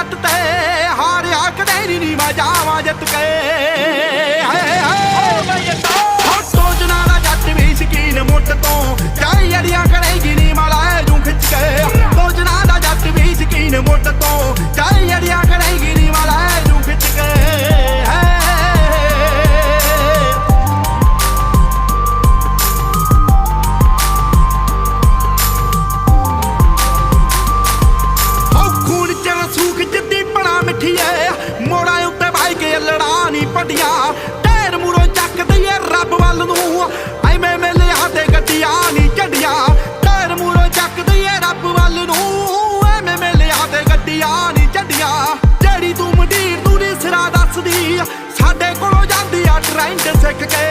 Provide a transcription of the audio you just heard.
जट ते हारिया कदे नी मैं जावां जित के सोचना दा जट भी शकीन मुट तो चाहे अड़ियां करेगी नी मैं लै जूं खिच के सोचना दा जट भी शकीन मुट तो चाहे अड़ियां करेगी नी मैं लै जूं खिच के मोड़ा उत्ते भाई के लड़ा नी पटिया ढेर मुड़ो चक दईए रब वल नूं ऐवें मेले आते गड्डियां नी झड्डियां ढेर मुड़ो चक दईए रब वल नूं ऐवें मेले आते गड्डियां नी झड्डियां जेड़ी तू मंडीर तू नी सिरा दसदी साडे कोलों जांदी आ ट्रेंड सिख के